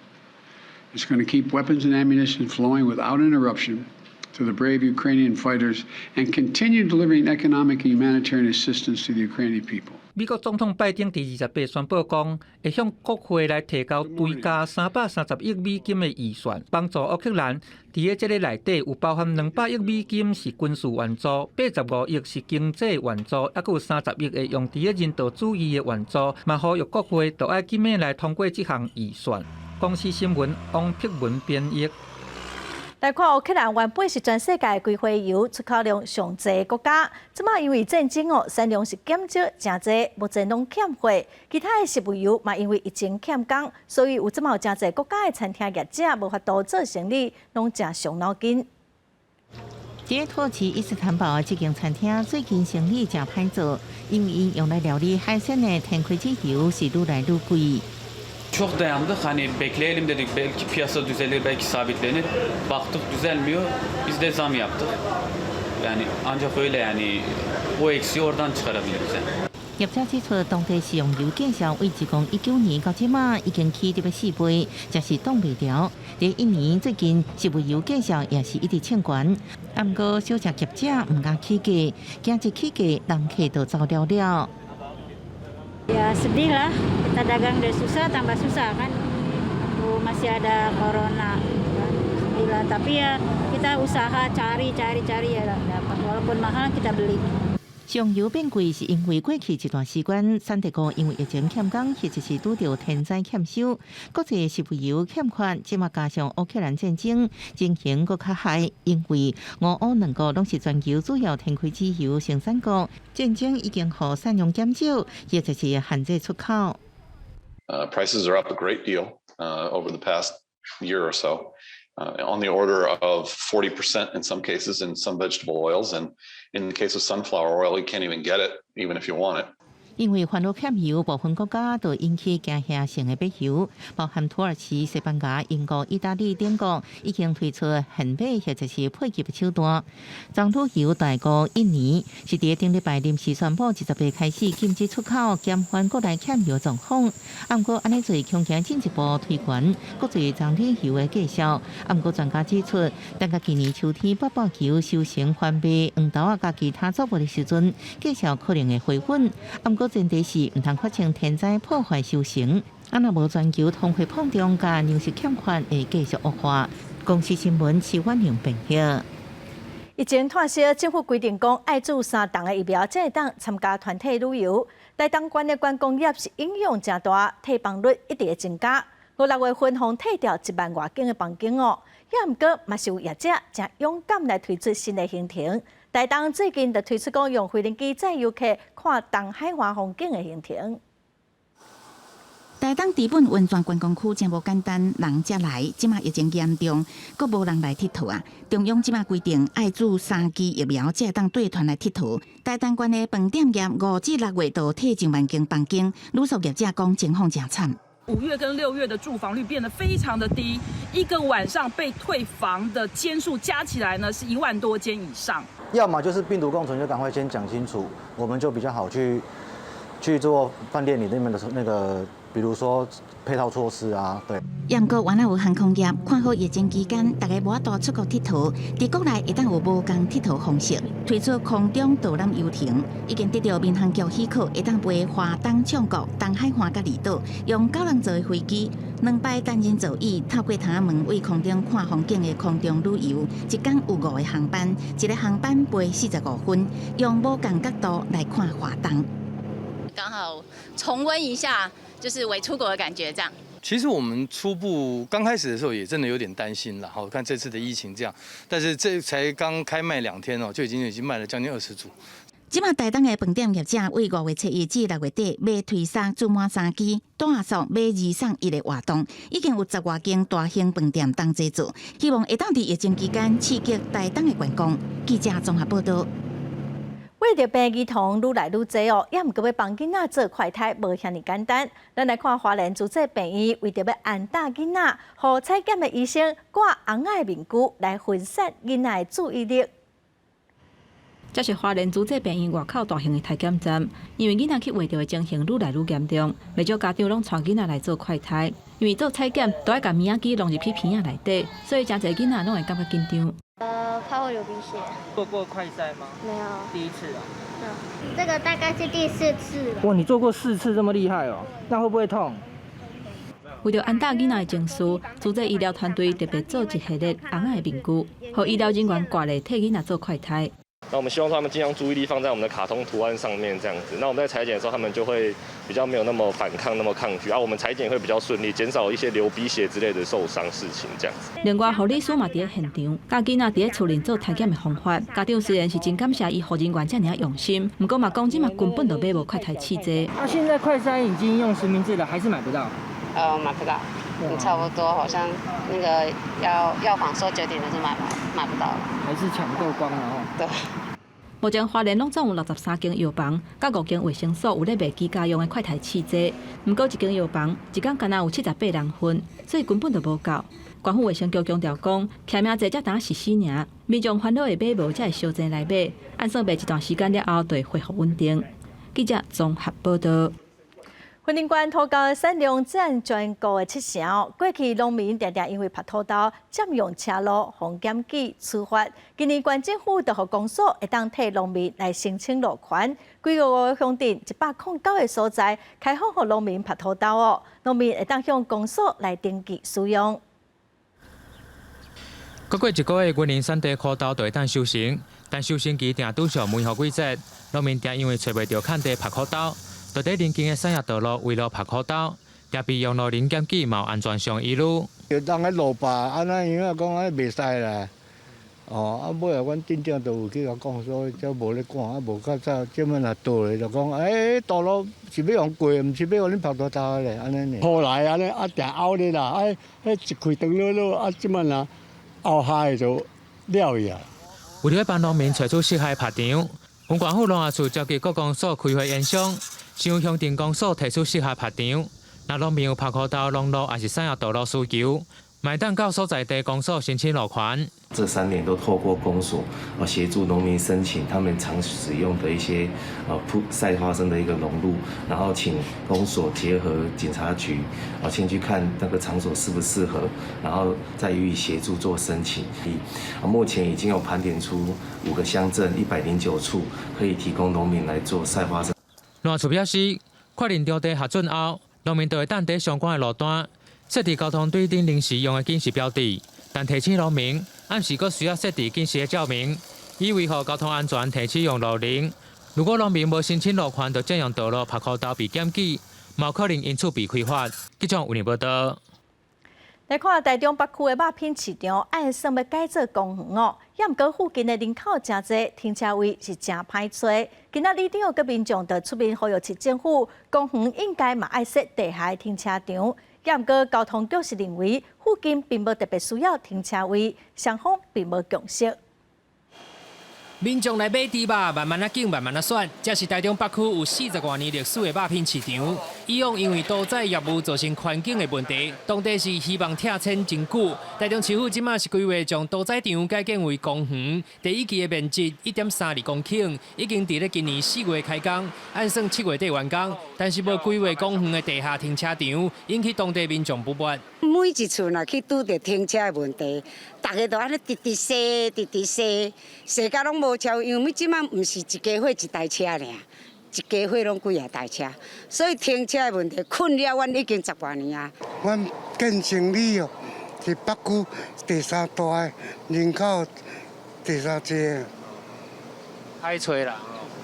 It's going to keep weapons and ammunition flowing without interruption to the brave Ukrainian fighters and continue delivering economic and humanitarian assistance to the Ukrainian people. 美国总统拜登第28宣布讲，会向国会来提交追加330亿美金的预算，帮助乌克兰。伫个这个内底有包含200亿美金是军事援助，85亿是经济援助，还有30亿的用伫个人道主义的援助。嘛，呼吁国会都要紧密来通过这项预算。公司新闻王碧文编译。来看乌克兰原本是全世界规花油出口量上济的国家，即马因为战争产量是减少真济，目前拢欠货。其他的食油嘛因为疫情欠工，所以有即马有真济国家的餐厅业者无法度做生意，拢正伤脑筋。在土耳其伊斯坦堡这间餐厅最近生意真歹做，因为因用来料理海鲜的天葵籽油是愈来愈贵。Çok dayandık. Hani bekleyelim dedik. Belki piyasa düzelir, belki sabitlenir. Baktık düzelmiyor. Biz de zam yaptık. Yani ancak öyle yani o eksiği oradan çıkarabiliriz. 业者指出，当地食用油价上为自讲19年到即马已经起4倍，真是挡袂了。第一年最近食油价上也是一直欠悬，不过小食业者唔敢起价，惊一起价人客就走了了。Ya sedih lah, kita dagang udah susah tambah susah kan. Masih ada corona. Sedih lah, tapi ya kita usaha cari ya dapat. Walaupun mahal kita beli. 上游变贵是因为过去一段时间，产地国因为疫情欠工，或者是拄到天灾欠收，国际食油欠缺，即马加上乌克兰战争，情形更较害。因为俄乌两国拢是全球主要天葵籽油生产国，战争已经互产量减少，或者是限制出口。Prices are up a great deal over the past year or so. On the order of 40% in some cases in some vegetable oils, and in the case of sunflower oil, you can't even get it, even if you want it. 因为烦恼欠油，部分国家都引起惊吓性的买油，包含土耳其、西班牙、英国、意大利等国已经推出限买或者是配给的手段。藏土油大国印尼是伫顶礼拜临时宣布，28开始禁止出口，减缓国内欠油状况。不过，安尼做恐惊进一步推悬国际藏土油的价销。不过，专家指出，等到今年秋天八宝油收成翻倍，黄豆啊，甲其他作物的时阵，价销可能会回稳。不过，前提是唔通发生天灾破坏收成，若无全球通货膨胀甲粮食欠缺会继续恶化。公司新闻是婉容评析。疫情退烧，政府规定讲爱注3档的疫苗才会当参加团体旅游。台东县的观光业是影响真大，退房率一直增加。5、6月份共退掉1万外间的房间哦。也毋过，嘛是有业者真勇敢来推出新的行程。台东最近就推出讲用飞行机载游客看东海岸风景的行程。台东基本温泉观光区真无简单，人才来，即马疫情严重，阁无人来佚佗啊！中央即马规定爱注3剂疫苗才会当对团来佚佗。台东县的饭店业5至6月都退1万间房间，旅宿业者讲情况真惨。5月跟6月的住房率变得非常的低，一个晚上被退房的间数加起来呢是1万多间以上。要么就是病毒共存，就赶快先讲清楚，我们就比较好去做饭店里面的那个，比如说配套措施啊，对。也毋过，原来有航空业看好疫情期间，大家无法度出国佚佗，伫国内会当有无共佚佗方式，推出空中导览游艇，已经得到民航局许可，会当飞华东、唱国、东海岸甲离岛，用9人座的飞机，2摆单人座椅，透过窗门为空中看风景的空中旅游，一天有5个航班，一个航班飞45分，用无共角度来看华东。刚好重温一下，就是伪出国的感觉，这样。其实我们初步刚开始的时候也真的有点担心了，看这次的疫情这样，但是这才刚开卖2天哦，就已经卖了将近20组。即马台东的饭店业者为5月7日至6月底要推送注满3期，大数买2送1的活动，已经有10外间大型饭店当入驻，希望会当伫疫情期间刺激台东的观光。记者综合报道。为着病儿童愈来愈侪哦，也毋过要帮囡仔做快筛，无遐尼简单。咱来看华联主治病院为着要安大囡仔，互采检的医生挂红仔的面具来分散囡仔的注意力。这是花莲主治病院外口大型的体检站，因为囡仔去画着的情形愈来愈严重，不少家长拢带囡仔来做快筛，因为做采检都要把棉仔机弄入去片仔内底，所以真侪囡仔拢会感觉紧张。怕会流鼻血。做过快筛吗？没有。第一次啊。这个大概是第4次了。哇，你做过4次这么厉害哦？那会不会痛？为了安大囡仔的情绪，主治医疗团队特别做一系列红仔的面具，让医疗人员挂咧替囡仔做快筛。那我们希望他们尽量注意力放在我们的卡通图案上面，这样子。那我们在采检的时候，他们就会比较没有那么反抗、那么抗拒，我们采检会比较顺利，减少一些流鼻血之类的受伤事情，这样子。另外，护理师嘛伫咧现场，教囡仔伫咧厝内做体检的方法。家长虽然是真感谢医护人员这么用心，不过嘛讲即嘛根本就买无快筛器材。现在快筛已经用实名制了，还是买不到？买不到。差不多，好像那个药房说9点的就买不到了，还是抢购光了哦。对。目前花莲拢总有63间药房，甲5间卫生所有咧卖居家用的快筛器材。不过一间药房一天敢若有78人分，所以根本就无够。关府卫生局强调讲，徛命济才当实施尔，民众烦恼会买无，才会烧钱来买。按算卖一段时间了后，就会恢复稳定。记者综合报道。云林县土豆的产量占全国的7成。过去农民常常因为拍土豆占用车路，防检举处罚。今年县政府就予公所会当替农民来申请路权，规个乡镇109个所在开放予农民拍土豆哦。农民会当向公所来登记使用。过一个月，云林产地土豆就会当收成，但收成期定拄上梅雨季节，农民定因为找袂到垦地拍土豆。就伫邻近的产业道路为了拍土豆，也被用路人检举嘛有安全上疑虑。就当个路霸，安那样啊讲啊袂使啦。尾啊，阮镇长就有去甲讲说，则无咧管，无较早，即摆若倒咧就讲，道路是要用过，毋是要互恁拍土豆咧，安尼呢。后来安尼定凹咧啦，一开长了，即摆若凹下就了去啊。为了帮农民找出适合的拍场，县政府农业处召集各公所开会演讲。向乡镇公所提出适合拍场，若农民有拍土豆、农路还是产业道路需求，买当到所在地公所申请路权。这3年都透过公所协助农民申请他们常使用的一些晒花生的一个农路，然后请公所结合警察局先去看那个场所适不适合，然后再予以协助做申请。目前已经有盘点出5个乡镇109处可以提供农民来做晒花生。农业处表示，确认场地核准后，农民就会当伫相关的路段设置交通对顶临时用的警示标志，但提醒农民暗时阁需要设置警示的照明，以维护交通安全，提醒用路人。如果农民无申请路权，就占用道路拍土豆被检举，有可能因此被开罚。记者为你报道。来看台中北区的肉品市场，按算要改做公园哦，也毋过附近的人口真侪，停车位是真歹找。今仔里长跟民众就出面呼吁市政府，公园应该嘛爱设地下停车场。也毋过交通局是认为附近并无特别需要停车位，双方并无共识。民众来买猪肉，慢慢竞，慢慢选。这是台中北区有40多年历史的肉品市场。以往因为都在业务造成环境的问题，当地是希望拆迁真久。台中市府即马是规划将都在场改建为公园，第1期的面积1.32公顷，已经伫咧今年4月开工，按算7月底完工。但是无规划公园的地下停车场，引起当地民众不满。每一次若去拄着停车的问题，大家都安尼直踅到拢无车，因为即摆毋是一家伙一台车尔，一家伙拢几啊台车，所以停车的问题困扰阮已经10多年啊。阮建成里哦，是北区第3大的，人口第3多。歹找啦，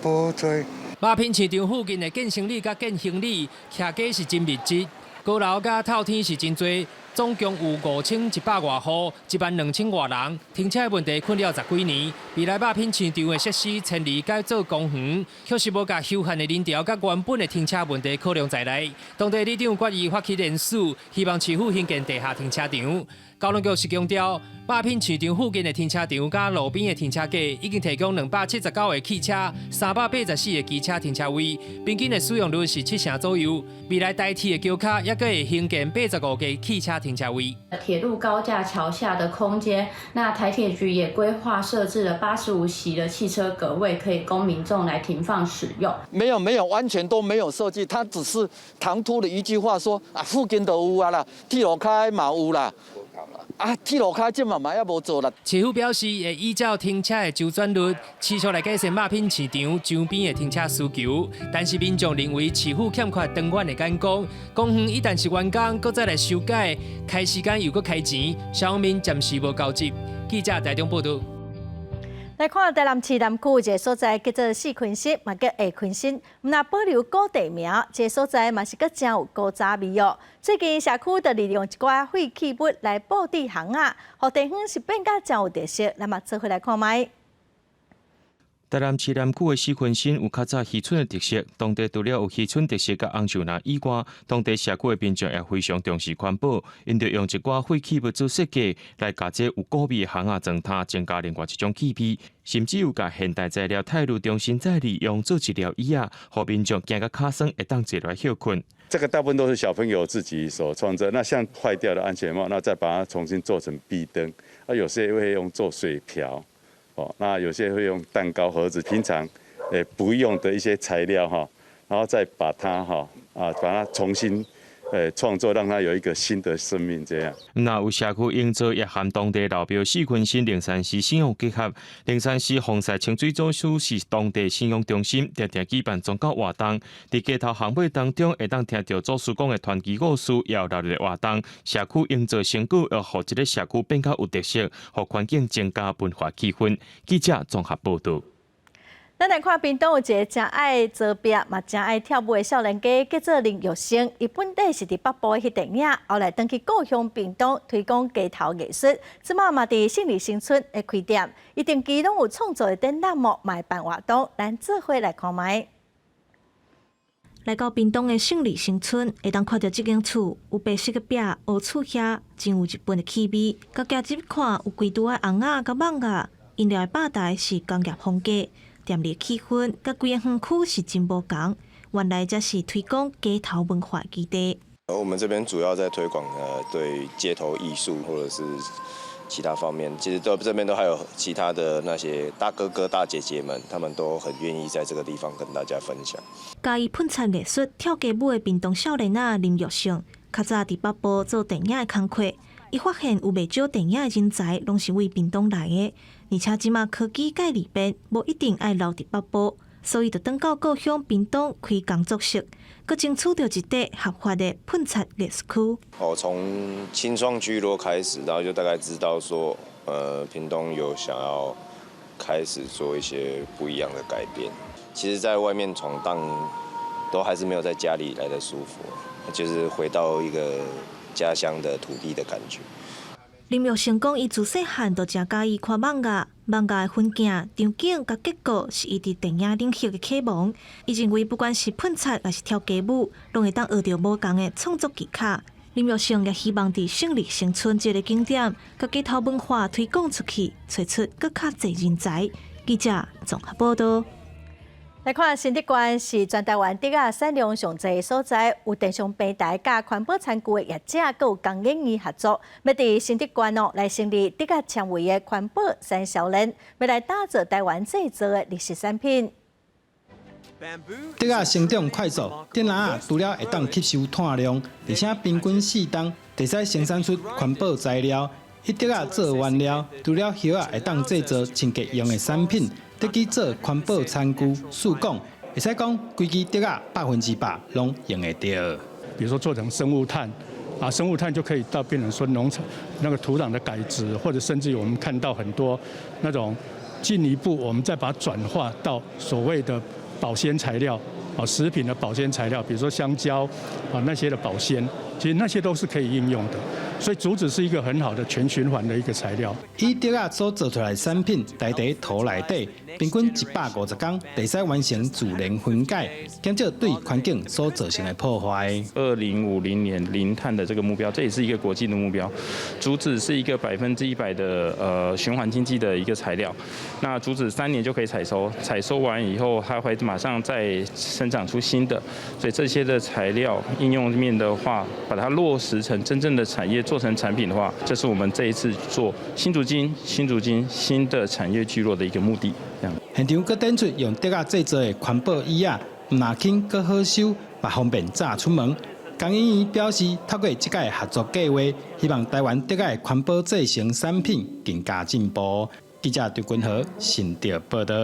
无找。肉品市场附近的建成里甲建兴里，徛街是真密集。高楼甲透天是真多，总共有5100多户，12000多人。停车的问题困扰10几年，未来肉品市场的设施迁移改做公园，却是无把休闲的人潮甲原本的停车问题考量在内。当地里长决议发起联署，希望市府兴建地下停车场。交通局是强调，肉品市场附近的停车场甲路边的停车格已经提供279个汽车、384个机车停车位，平均的使用率是7成左右。未来代替的桥卡也可会兴建85个汽车停车位。铁路高架桥下的空间，那台铁局也规划设置了85席的汽车格位，可以供民众来停放使用。没有，完全都没有设计，它只是唐突的一句话说啊，附近都有啊啦，铁路开嘛有啦。啊，铁路卡即嘛也无做啦。市府表示会依照停车的周转率，持续来改善肉品市场周边的停车需求。但是民众认为市府欠缺长远的眼光，公园一旦是完工，搁再来修改，开时间又搁开钱，消防面暂时无交集。记者台中报道。来看台南市南区一个所在叫做四昆新，嘛叫下昆新，毋若保留古地名，这个所在嘛是阁真有古早味哦。最近社区就利用一寡废弃物来布置巷仔，互地方是变甲真有特色。咱嘛做回来看卖。台南市南区的四昆新有较早渔村的特色，当地除了有渔村特色甲红树林以外，当地社区的民众也非常重视环保，因着用一寡废弃物做设计，来甲这有古味的巷仔装它，增加另外一种气味。甚至有甲现代材料泰路重新再利用做一条椅啊，互民众行到脚酸会当坐来休困。这个大部分都是小朋友自己所创作。那像坏掉的安全帽，那再把它重新做成壁灯。有些会用做水瓢。那有些会用蛋糕盒子，平常不用的一些材料哈，然后再把它把它重新创作，让它有一个新的生命这样。那有社区营造也和当地老庙四昆新灵山寺信仰结合，灵山寺防晒清水组署是当地信仰中心，常常举办宗教活动。在街头巷尾当中，会当听到祖师公的传奇故事，也有热烈活动。社区营造成果，要让这个社区变较有特色，让环境增加文化气氛。记者综合报道。咱来看屏东有一个真爱做壁嘛真爱跳舞的少年家，叫做林玉生。伊本地是伫北部翕电影，后来登去故乡屏东推广街头艺术。即马嘛伫胜利新村会开店，伊定期拢有创作的展览幕卖办活动，咱做伙来看卖。来到屏东的胜利新村，会当看到这间厝有白色的壁，黑厝遐真有日本的气味。甲家入看有规拄的红仔甲蠓仔，饮料的吧台是工业风格。店里气氛甲规个园区是真无同，原来这是推广街头文化基地。我们这边主要在推广对街头艺术或者是其他方面，其实这边都还有其他的那些大哥哥大姐姐们，他们都很愿意在这个地方跟大家分享。嘉义喷漆艺术跳街舞的屏东少年仔林玉胜，较早伫北部做电影的工课，伊发现有袂少电影的人才拢是为屏东来的。而且即马科技介利便，无一定爱留伫北部，所以就转到故乡屏东开工作室，佮争取到一块合法的喷漆艺术区。从青创聚落开始，然后就大概知道说，屏东有想要开始做一些不一样的改变。其实，在外面闯荡，都还是没有在家里来的舒服，就是回到一个家乡的土地的感觉。林玉成讲，伊自细汉就真介意看蠓仔的分镜、场景甲结构是伊伫电影领域的启蒙。伊认为，不管是喷漆还是跳街舞，拢会当学到无同的创作技巧。林玉成也希望伫胜利新村这个景点，甲街头文化推广出去，找出更较侪人才。记者综合报道。来看新竹县是全台湾竹仔产量上侪的所在，有电商平台甲环保餐具的业者，佮有工业园合作，要伫新竹县来成立竹仔纤维的环保产销链，要来打造台湾制造的历史产品。竹仔生长快速，电缆除了会当吸收碳量，而且平均4吨，会使生产出环保材料。以竹仔做原料，除了叶仔会当制造清洁用的产品。得去做环保餐具、塑管，会使讲规支竹仔100%拢用得到。比如说做成生物炭，生物炭就可以到变成说农场那个土壤的改质，或者甚至于我们看到很多那种进一步，我们再把它转化到所谓的保鲜材料，食品的保鲜材料，比如说香蕉那些的保鲜，其实那些都是可以应用的。所以竹子是一个很好的全循环的一个材料。以竹仔所做出来的产品，待在土内底，平均150天，就使完成自然分解，减少对环境所造成的破坏。2050年零碳的这个目标，这也是一个国际的目标。竹子是一个100%的循环经济的一个材料。那竹子3年就可以采收，采收完以后，它会马上再生长出新的。所以这些的材料应用面的话，把它落实成真正的产业。做成产品的话，这是我们这一次做新竹金新的产业聚落的一个目的。现场佫展出用竹仔制作的环保椅仔，唔拿轻佫好收，也方便揸出门。工研院表示，透过这个合作计划，希望台湾竹仔环保制成产品更加进步。记者刘君豪新竹报道。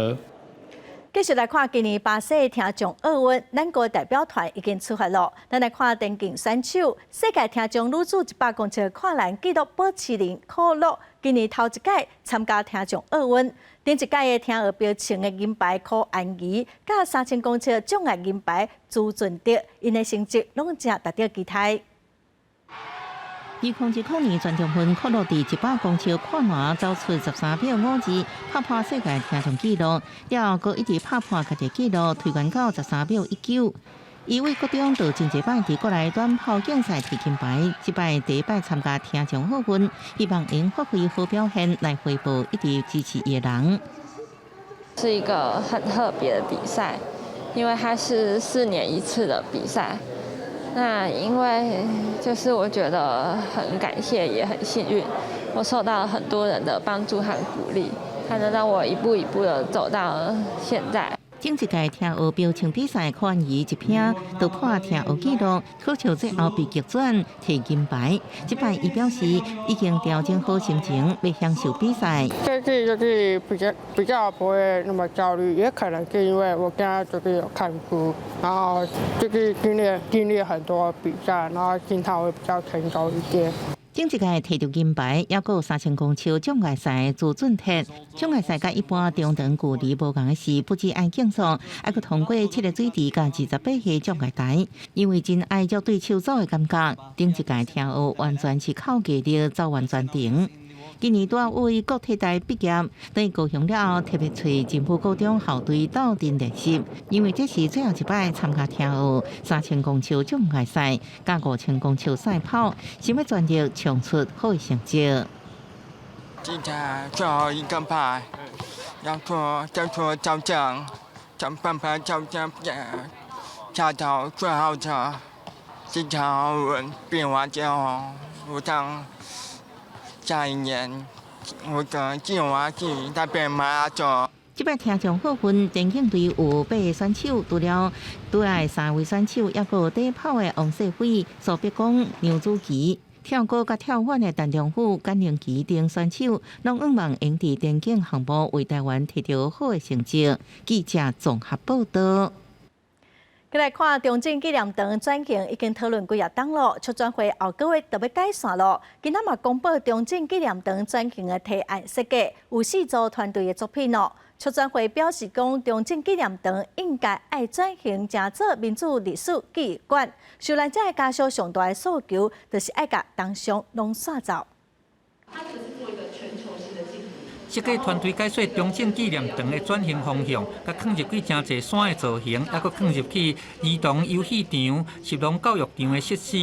继续来看今年巴西听众奥运，咱国代表团已经出发了。咱来看电竞选手，世界听众女子100公尺跨栏纪录保持人可乐，今年头一届参加听众奥运。顶一届的听奥标称的银牌柯安怡，甲3000公尺障碍银牌朱俊德，因的成绩拢正达到期待。2010年全中分可乐伫100公尺跨栏走出13秒52，拍破世界听众纪录，了后一直拍破家己纪录，推悬到13秒19。伊为国中到前一摆伫国内短跑竞赛摕金牌，这摆第一摆参加听众奥运，希望因发挥好表现来回报一直支持伊的人。是一个很特别的比赛，因为它是4年一次的比赛。那因为就是我觉得很感谢，也很幸运，我受到了很多人的帮助和鼓励，才能让我一步一步的走到现在。前一届听奥标枪比赛，柯安怡一拼就破听奥纪录，考笑最后被逆转摕金牌。这摆伊表示已经调整好心情，要享受比赛。这次就是比较不会那么焦虑，也可能是因为我刚刚就是有看书，然后就是经历很多比赛，然后心态会比较成熟一点。前一届摕到金牌，也有3000公尺障碍赛朱俊德。障碍赛甲一般中长距离无同的是，不止爱竞速，还佫通过7个水池甲28个障碍台。因为真爱照对手走的感觉，顶一届听奥完全是靠毅力走完全程。今年拄为国体大毕业，等高雄了后，特别找政府高中校队斗阵练习，因为这是最后一摆参加听奥3000公尺障碍赛甲5000公尺赛跑，想要全力冲出好的成绩。今天最后一个牌，要做挑战，想办法挑战下到最后的这场奥运比完之后，我想。下一年，我的计划是台北马拉松。这摆听众奥运电竞队有8个选手，除了对外3位选手，也有短跑的王世辉、苏碧光、杨祖琪。跳高甲跳远的陈良虎、简玲琪等选手，拢希望用伫电竞项目为台湾摕到好的成绩。记者综合报道。再来看中正纪念堂转型已经讨论几啊档了，出转会后个月就要改线了。今仔嘛公布中正纪念堂转型的提案设计，有4组团队的作品哦。出转会表示讲，中正纪念堂应该爱转型成做民主历史纪念馆。受难者的家属上大的诉求，就是爱甲当上拢刷走。设计团队解说中正纪念堂的转型方向，甲放入去真侪山的造型，还佫放入去儿童游戏场、食农教育场的设施，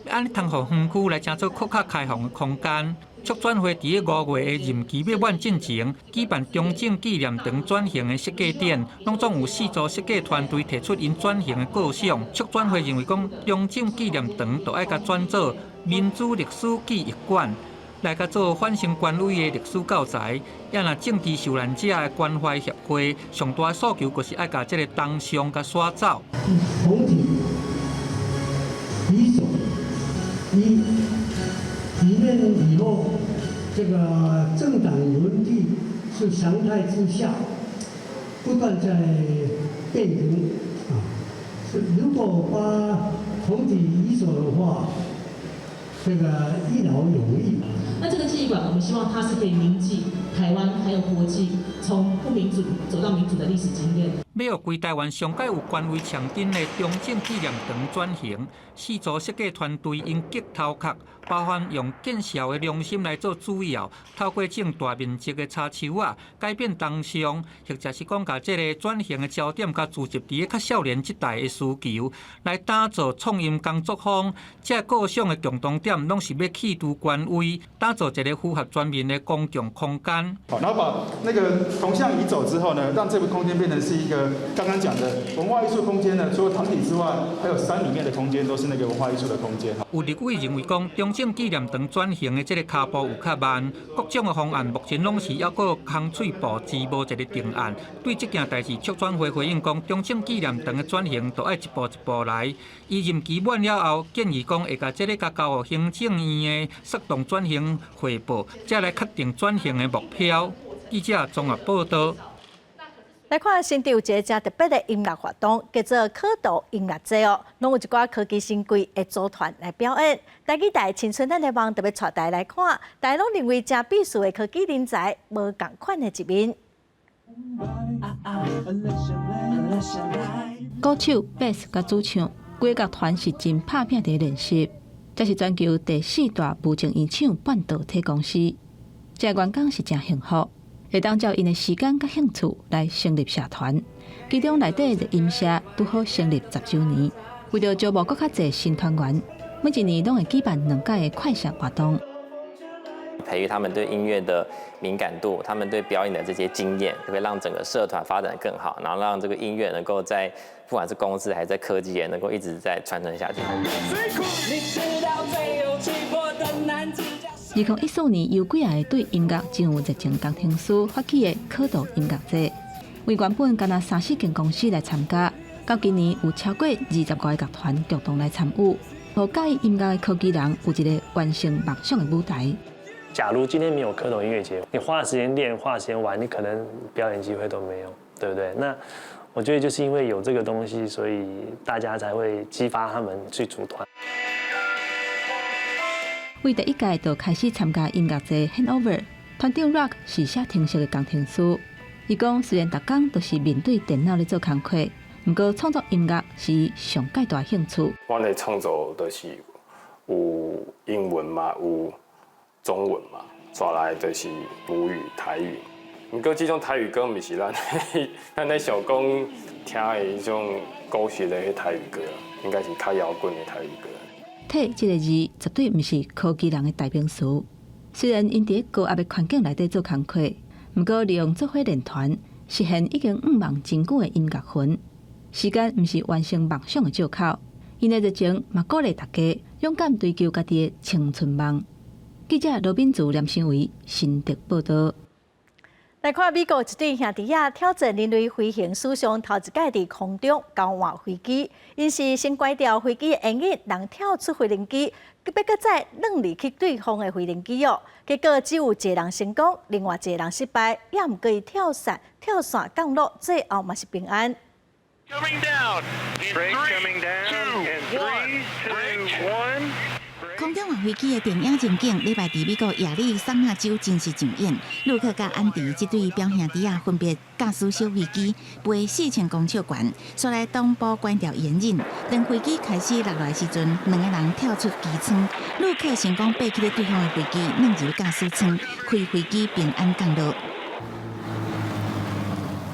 安尼通互园区来成做更较开放的空间。促转会伫5月的任期要满进前，举办中正纪念堂转型的设计展，拢总有4组设计团队提出因转型的构想。促转会认为讲，中正纪念堂就爱甲转做民主历史纪念馆。来甲做反省权威的历史教材，也若政治受难者的关怀协会，上大诉求就是爱甲这个当伤甲刷走。同体以手里面以后，这个政党轮替是常态之下，不断在变形啊。如果把同体移手的话，这个一劳永逸。那这个纪念馆，我们希望它是可以铭记台湾还有国际从不民主走到民主的历史经验。要学规台湾上届有官位强震的中正纪念堂转型，4组设计团队因激头壳，包含用建设的良心来做主要，透过种大面积的插树啊，改变当上，或者是讲把这个转型的焦点，甲聚集伫较少年这代的需求，来打造创音工作坊。这各项的共同点，拢是要企图官位，打造一个符合全面的公共空间。好，然后把那个铜像移走之后呢，让这个空间变成是一个刚刚讲的文化艺术空间呢。除了堂体之外，还有山里面的空间都是那个文化艺术的空间。有立委认为讲，中正纪念堂转型的这个脚步有较慢，各种的方案目前拢是还佫空嘴步子，无一个定案。对这件代志，促转会回应讲，中正纪念堂的转型都爱一步一步来。伊任期满了后，建议讲会甲这个甲交予行政院的适当转型汇报，再来确定转型的目标。记者综合报道。来看新竹有一个真特别的音乐活动，叫做科道音乐节哦，拢有一寡科技新贵的组团来表演。台语台青春咱的网特别带大家来看，大家拢认为真必须的科技人才，无共款的一面。鼓手、贝斯甲主唱，规乐团是真拍拼伫练习。这是全球第4大无证烟厂半导体公司，这员工是真幸福。会当照因的时间甲兴趣来成立社团，其中内底的音社拄好成立10周年，为着招募更较侪新团员，每一年拢会举办2届的快闪活动，培育他们对音乐的敏感度，他们对表演的这些经验，就会让整个社团发展得更好，然后让这个音乐能够在不管是公司还是在科技业，能够一直在传承下去。2014年，由几个对音乐真有热情工程师发起的科道音乐节，为原本敢若3-4间公司来参加，到今年有超过20多个乐团共同来参与，互介意音乐的科技人有一个完成梦想的舞台。假如今天没有科道音乐节，你花了时间练，花了时间玩，你可能表演机会都没有，对不对？那我觉得就是因为有这个东西，所以大家才会激发他们去组团。为第1届就开始参加音乐节 Handover， 团长 Rock 是写程式的工程师。伊讲，虽然逐工都是面对电脑咧做工课，不过创作音乐是伊上介大兴趣。我咧创作就是有英文嘛，有中文嘛，再来就是母语台语。不过这种台语歌，毋是咱咧想讲听的迄种古时的台语歌，应该是较摇滚的台语歌。体这个字绝对不是科技人的代名词。虽然因伫高压的环境内底做工课，不过利用做伙练团，实现已经5梦真久的音乐魂。时间不是完成梦想的借口，因的热情嘛鼓励大家勇敢追求家己的青春梦。记者罗秉祖、连胜维新竹报道。来看美国一对兄弟仔挑战人类飞行史上头一届伫空中交换飞机，因是先关掉飞机的引擎，人跳出飞行机，要搁再扔入去对方的飞行机哦。结果只有一个人成功，另外一个人失败，也毋过伊跳伞降落，最后嘛是平安。空中滑飞机的电影情景，礼拜伫美国亚利桑那州正式上演。陆克甲安迪这对表兄弟仔分别驾驶小飞机，飞4000公尺悬，煞来同步关掉引擎。当飞机开始落来时阵，2个人跳出机舱，陆克成功爬起了对方的飞机，扔入驾驶舱，开飞机平安降落。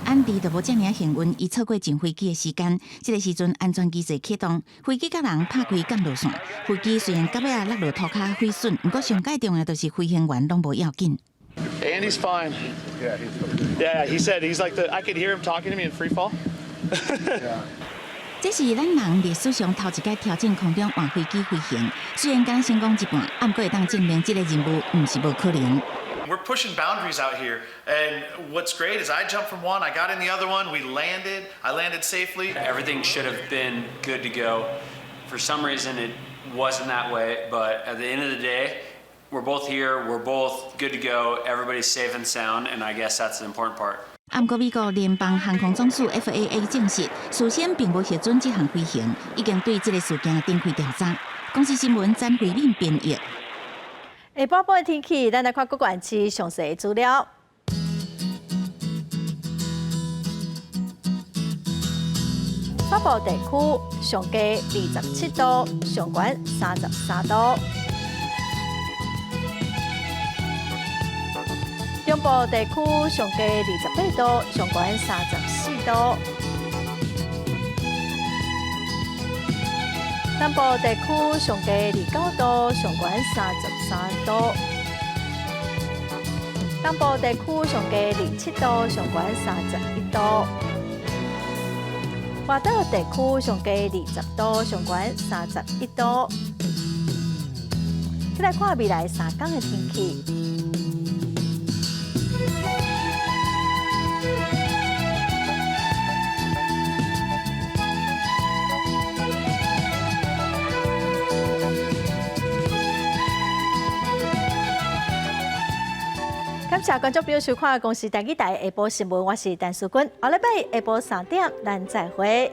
安迪就无遮尔幸运，伊错过进飞机的时间。这个时阵，安全机制启动，飞机甲人拍开降落线。飞机虽然到尾落落涂骹毁损，不过上界重要就是飞行员拢无要紧。Andy's fine. Yeah, he said he's like I could hear him talking to me in free fall. 这是咱人历史上头一届挑战空中换飞机飞行，虽然刚成功一半，不过会当证明这个任务唔是无可能。We're pushing boundaries out here, and what's great is I jumped from one, I got in the other one, we landed, I landed safely. Everything should have been good to go. For some reason, it wasn't that way, but at the end of the day, we're both here, we're both good to go, everybody's safe and sound, and I guess that's the important part. 不过，美国联邦航空总署 FAA 证实，事先并无核准这项飞行，已经对这个事件展开调查。公司新闻詹慧敏编译。下晡半的天气，咱来看各县市详细资料。北部地区上低27度，上悬33度。中部地区上低28度，上悬34度。南部地區上低29度，上懸33度；東部地區上低27度，上懸31度；華島地區上低20度，上懸31度。再來看未來3天的天氣。感謝觀眾朋友收看《公視第幾台下晡新聞》，我是陳淑君。下禮拜下晡3點，咱再會。